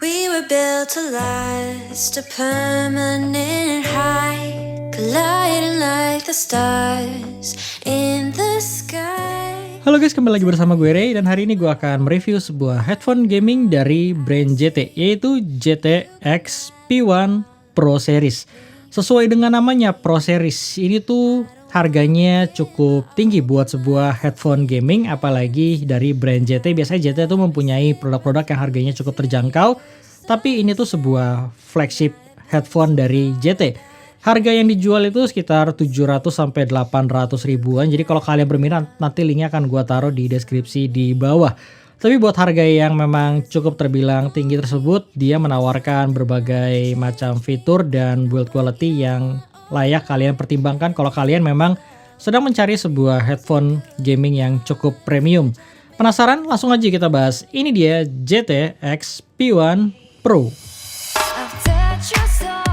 We were built to last, a permanent high, colliding like the stars in the sky. Halo guys, kembali lagi bersama gue Ray, dan hari ini gue akan mereview sebuah headphone gaming dari brand JT, yaitu JT X P1 Pro Series. Sesuai dengan namanya Pro Series, ini tuh harganya cukup tinggi buat sebuah headphone gaming, apalagi dari brand JT. Biasanya JT tuh mempunyai produk-produk yang harganya cukup terjangkau, tapi ini tuh sebuah flagship headphone dari JT. Harga yang dijual itu sekitar 700 sampai 800 ribuan. Jadi kalau kalian berminat, nanti linknya akan gua taruh di deskripsi di bawah. Tapi buat harga yang memang cukup terbilang tinggi tersebut, dia menawarkan berbagai macam fitur dan build quality yang layak kalian pertimbangkan kalau kalian memang sedang mencari sebuah headphone gaming yang cukup premium. Penasaran? Langsung aja kita bahas. Ini dia JT X P1 Pro. I've touched your soul,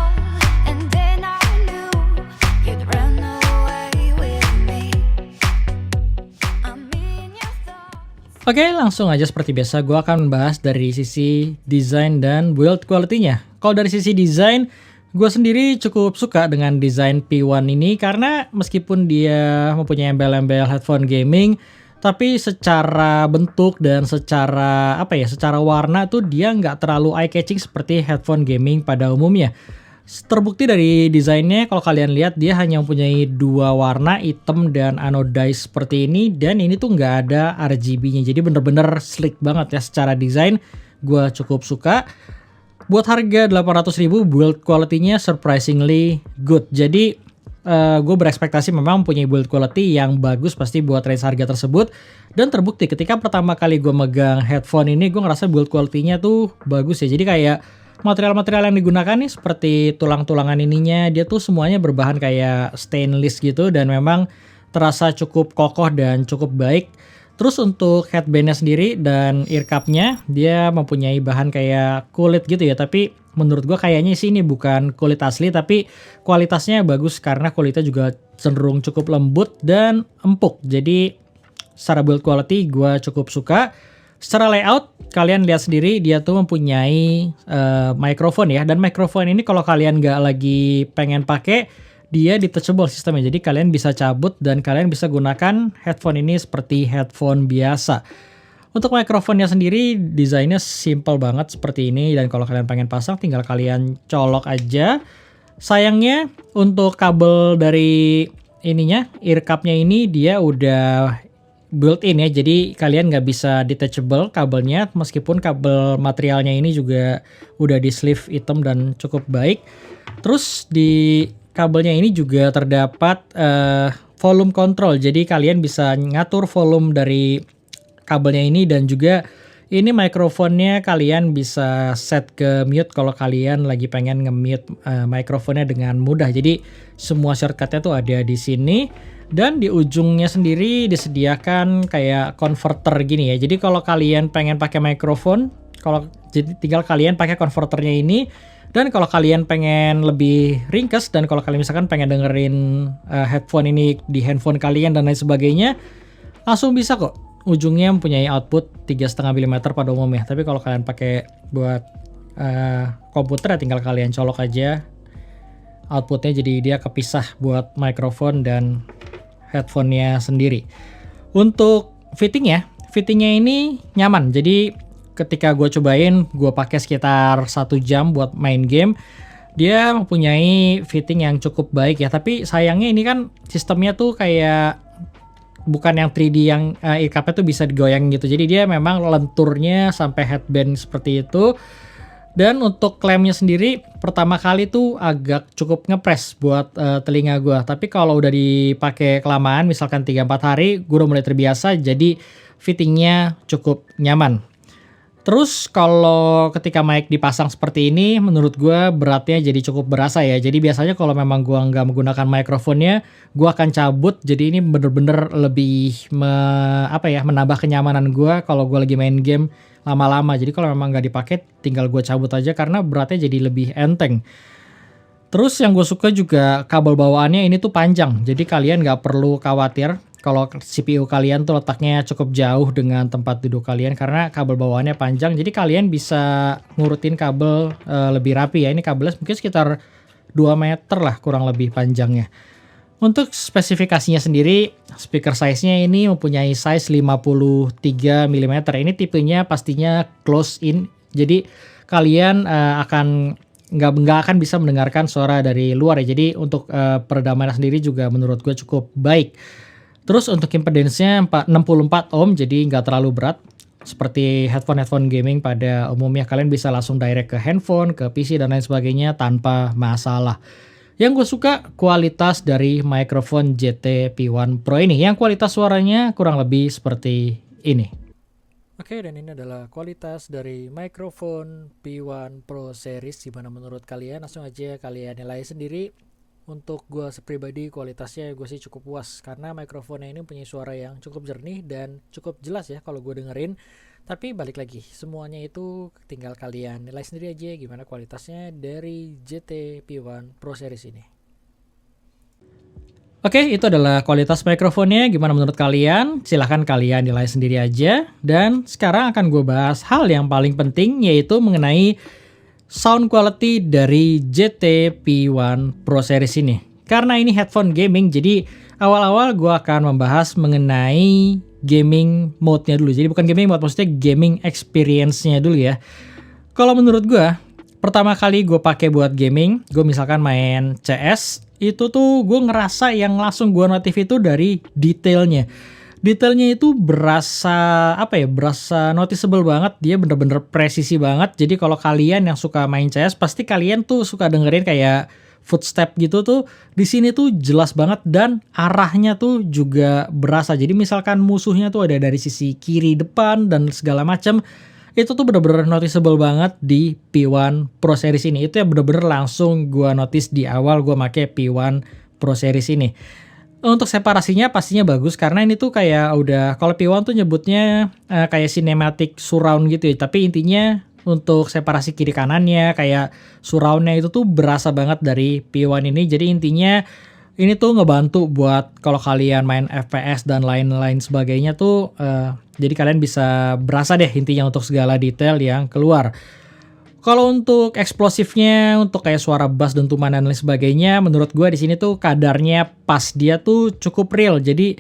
and then I knew you'd run away with me. I'm in your thoughts. Oke, langsung aja seperti biasa gue akan membahas dari sisi desain dan build quality-nya. Kalau dari sisi desain, gue sendiri cukup suka dengan desain P1 ini karena meskipun dia mempunyai embel-embel headphone gaming, tapi secara bentuk dan secara secara warna tuh dia nggak terlalu eye catching seperti headphone gaming pada umumnya. Terbukti dari desainnya, kalau kalian lihat dia hanya mempunyai dua warna, hitam dan anodized seperti ini, dan ini tuh nggak ada RGB-nya, jadi bener-bener slick banget ya secara desain. Gue cukup suka. Buat harga 800 ribu, build quality-nya surprisingly good. Jadi gue berekspektasi memang mempunyai build quality yang bagus pasti buat range harga tersebut. Dan terbukti ketika pertama kali gue megang headphone ini, gue ngerasa build quality-nya tuh bagus ya. Jadi kayak material-material yang digunakan nih seperti tulang-tulangan ininya, dia tuh semuanya berbahan kayak stainless gitu, dan memang terasa cukup kokoh dan cukup baik. Terus untuk headbandnya sendiri dan ear cup-nya, dia mempunyai bahan kayak kulit gitu ya. Tapi menurut gue kayaknya sih ini bukan kulit asli, tapi kualitasnya bagus karena kulitnya juga cenderung cukup lembut dan empuk. Jadi secara build quality gue cukup suka. Secara layout, kalian lihat sendiri dia tuh mempunyai microphone ya. Dan microphone ini kalau kalian nggak lagi pengen pakai, dia detachable sistemnya, jadi kalian bisa cabut dan kalian bisa gunakan headphone ini seperti headphone biasa. Untuk mikrofonnya sendiri desainnya simple banget seperti ini, dan kalau kalian pengen pasang tinggal kalian colok aja. Sayangnya untuk kabel dari ininya, ear cup-nya ini dia udah built-in ya, jadi kalian nggak bisa detachable kabelnya, meskipun kabel materialnya ini juga udah di sleeve hitam dan cukup baik. Terus di kabelnya ini juga terdapat volume control, jadi kalian bisa ngatur volume dari kabelnya ini, dan juga ini mikrofonnya kalian bisa set ke mute kalau kalian lagi pengen nge-mute mikrofonnya dengan mudah. Jadi semua shortcutnya tuh ada di sini, dan di ujungnya sendiri disediakan kayak converter gini ya. Jadi kalau kalian pengen pakai mikrofon, jadi tinggal kalian pakai converternya ini. Dan kalau kalian pengen lebih ringkas, dan kalau kalian misalkan pengen dengerin headphone ini di handphone kalian dan lain sebagainya, langsung bisa kok. Ujungnya mempunyai output 3,5 mm pada umumnya. Tapi kalau kalian pakai buat komputer ya tinggal kalian colok aja outputnya, jadi dia kepisah buat mikrofon dan headphone-nya sendiri. Untuk fittingnya ini nyaman. Jadi ketika gue cobain, gue pakai sekitar 1 jam buat main game. Dia mempunyai fitting yang cukup baik ya. Tapi sayangnya ini kan sistemnya tuh kayak bukan yang 3D yang ear cup-nya tuh bisa digoyang gitu. Jadi dia memang lenturnya sampai headband seperti itu. Dan untuk klemnya sendiri pertama kali tuh agak cukup ngepres buat telinga gue. Tapi kalau udah dipakai kelamaan, misalkan 3-4 hari, gue udah mulai terbiasa. Jadi fittingnya cukup nyaman. Terus kalau ketika mic dipasang seperti ini, menurut gue beratnya jadi cukup berasa ya. Jadi biasanya kalau memang gue nggak menggunakan mikrofonnya, gue akan cabut. Jadi ini bener-bener lebih menambah kenyamanan gue kalau gue lagi main game lama-lama. Jadi kalau memang nggak dipakai, tinggal gue cabut aja karena beratnya jadi lebih enteng. Terus yang gue suka juga kabel bawaannya ini tuh panjang. Jadi kalian nggak perlu khawatir kalau CPU kalian tuh letaknya cukup jauh dengan tempat duduk kalian karena kabel bawaannya panjang. Jadi kalian bisa ngurutin kabel lebih rapi ya. Ini kabelnya mungkin sekitar 2 meter lah kurang lebih panjangnya. Untuk spesifikasinya sendiri, speaker size-nya ini mempunyai size 53 mm. Ini tipenya pastinya close in. Jadi kalian nggak akan bisa mendengarkan suara dari luar ya. Jadi untuk peredamnya sendiri juga menurut gue cukup baik. Terus untuk impedance-nya 64 ohm, jadi nggak terlalu berat. Seperti headphone gaming pada umumnya, kalian bisa langsung direct ke handphone, ke PC, dan lain sebagainya tanpa masalah. Yang gue suka kualitas dari mikrofon JT P1 Pro ini. Yang kualitas suaranya kurang lebih seperti ini. Oke, dan ini adalah kualitas dari mikrofon P1 Pro Series. Gimana menurut kalian? Langsung aja kalian nilai sendiri. Untuk gue pribadi kualitasnya gue sih cukup puas. Karena mikrofonnya ini punya suara yang cukup jernih dan cukup jelas ya kalau gue dengerin. Tapi balik lagi, semuanya itu tinggal kalian nilai sendiri aja gimana kualitasnya dari JT P1 Pro Series ini. Oke, itu adalah kualitas mikrofonnya. Gimana menurut kalian? Silahkan kalian nilai sendiri aja. Dan sekarang akan gue bahas hal yang paling penting, yaitu mengenai sound quality dari JT P1 Pro Series ini. Karena ini headphone gaming, jadi awal-awal gue akan membahas mengenai gaming mode-nya dulu. Jadi bukan gaming mode, maksudnya gaming experience-nya dulu ya. Kalau menurut gue, pertama kali gue pakai buat gaming, gue misalkan main CS, itu tuh gue ngerasa yang langsung gue notif itu dari detailnya. Detailnya itu berasa berasa noticeable banget. Dia bener-bener presisi banget. Jadi kalau kalian yang suka main CS, pasti kalian tuh suka dengerin kayak footstep gitu tuh di sini tuh jelas banget dan arahnya tuh juga berasa. Jadi misalkan musuhnya tuh ada dari sisi kiri, depan dan segala macam, itu tuh bener-bener noticeable banget di P1 Pro Series ini. Itu yang bener-bener langsung gua notice di awal gua make P1 Pro Series ini. Untuk separasinya pastinya bagus karena ini tuh kayak udah, kalau P1 tuh nyebutnya kayak cinematic surround gitu ya. Tapi intinya untuk separasi kiri kanannya kayak surround-nya itu tuh berasa banget dari P1 ini. Jadi intinya ini tuh ngebantu buat kalau kalian main FPS dan lain-lain sebagainya tuh jadi kalian bisa berasa deh intinya untuk segala detail yang keluar. Kalau untuk eksplosifnya, untuk kayak suara bass, dentuman dan lain sebagainya, menurut gue di sini tuh kadarnya pas, dia tuh cukup real. Jadi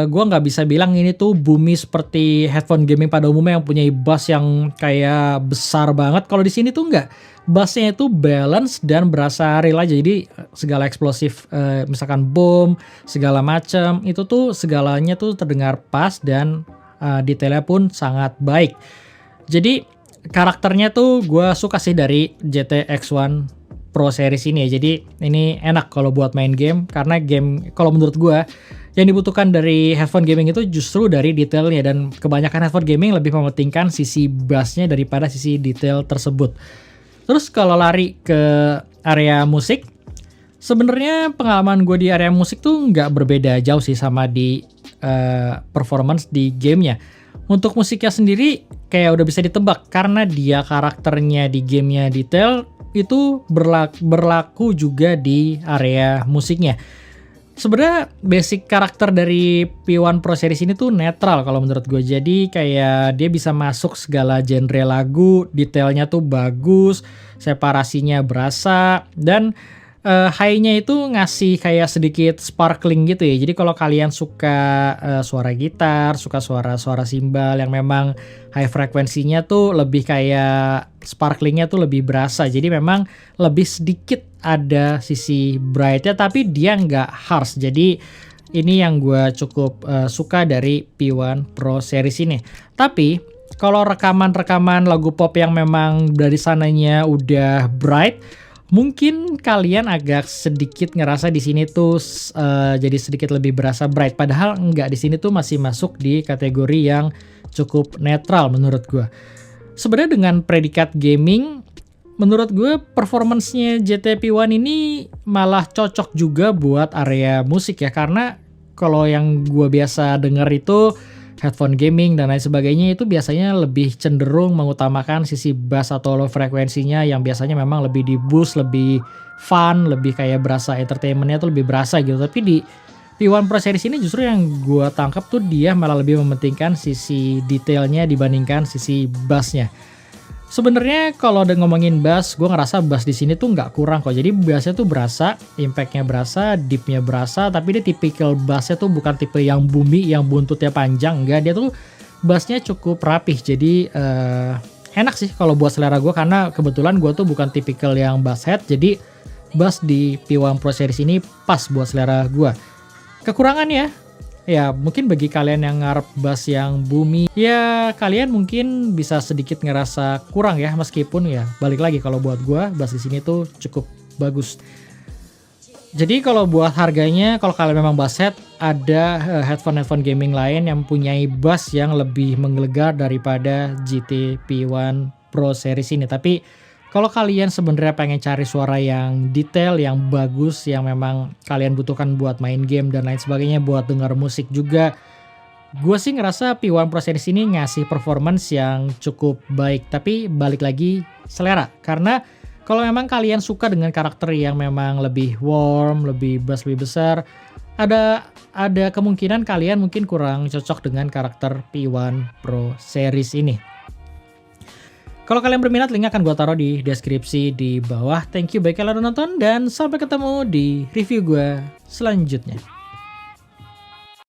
gue nggak bisa bilang ini tuh boomy seperti headphone gaming pada umumnya yang punya bass yang kayak besar banget. Kalau di sini tuh nggak, bassnya itu balance dan berasa real aja. Jadi segala eksplosif, misalkan boom, segala macam, itu tuh segalanya tuh terdengar pas dan detailnya pun sangat baik. Jadi karakternya tuh gue suka sih dari JT-X1 Pro Series ini ya. Jadi ini enak kalau buat main game, karena game kalau menurut gue yang dibutuhkan dari headphone gaming itu justru dari detailnya, dan kebanyakan headphone gaming lebih mementingkan sisi bassnya daripada sisi detail tersebut. Terus kalau lari ke area musik, sebenarnya pengalaman gue di area musik tuh nggak berbeda jauh sih sama di performance di gamenya. Untuk musiknya sendiri kayak udah bisa ditebak karena dia karakternya di gamenya detail, itu berlaku juga di area musiknya. Sebenarnya basic karakter dari P1 Pro Series ini tuh netral kalau menurut gue. Jadi kayak dia bisa masuk segala genre lagu, detailnya tuh bagus, separasinya berasa, dan high-nya itu ngasih kayak sedikit sparkling gitu ya. Jadi kalau kalian suka suara gitar, suka suara-suara simbal yang memang high frekuensinya tuh lebih kayak sparklingnya tuh lebih berasa. Jadi memang lebih sedikit ada sisi bright-nya, tapi dia nggak harsh. Jadi ini yang gue cukup suka dari P1 Pro Series ini. Tapi kalau rekaman lagu pop yang memang dari sananya udah bright, mungkin kalian agak sedikit ngerasa di sini tuh jadi sedikit lebih berasa bright. Padahal enggak, di sini tuh masih masuk di kategori yang cukup netral menurut gue. Sebenarnya dengan predikat gaming, menurut gue performance-nya JT P1 ini malah cocok juga buat area musik ya. Karena kalau yang gue biasa denger itu headphone gaming dan lain sebagainya, itu biasanya lebih cenderung mengutamakan sisi bass atau low frekuensinya yang biasanya memang lebih di boost, lebih fun, lebih kayak berasa entertainmentnya tuh lebih berasa gitu. Tapi di P1 Pro Series ini justru yang gue tangkap tuh dia malah lebih mementingkan sisi detailnya dibandingkan sisi bassnya. Sebenarnya kalau udah ngomongin bass, gue ngerasa bass di sini tuh nggak kurang kok. Jadi bassnya tuh berasa, impactnya berasa, deepnya berasa, tapi dia tipikal bassnya tuh bukan tipe yang boomy, yang buntutnya panjang, enggak. Dia tuh bassnya cukup rapih. Jadi enak sih kalau buat selera gue, karena kebetulan gue tuh bukan tipikal yang bass head. Jadi bass di P1 Pro Series ini pas buat selera gue. Kekurangannya, ya mungkin bagi kalian yang ngarep bass yang boomy, ya kalian mungkin bisa sedikit ngerasa kurang ya, meskipun ya balik lagi kalau buat gua bass di sini tuh cukup bagus. Jadi kalau buat harganya, kalau kalian memang bass head, ada headphone gaming lain yang mempunyai bass yang lebih menggelegar daripada GT P1 Pro Series ini. Tapi kalau kalian sebenarnya pengen cari suara yang detail, yang bagus, yang memang kalian butuhkan buat main game dan lain sebagainya, buat dengar musik juga, gue sih ngerasa P1 Pro Series ini ngasih performance yang cukup baik. Tapi balik lagi selera, karena kalau memang kalian suka dengan karakter yang memang lebih warm, lebih bass lebih besar, ada kemungkinan kalian mungkin kurang cocok dengan karakter P1 Pro Series ini. Kalau kalian berminat, link akan gue taruh di deskripsi di bawah. Thank you bagi kalian udah nonton, dan sampai ketemu di review gue selanjutnya.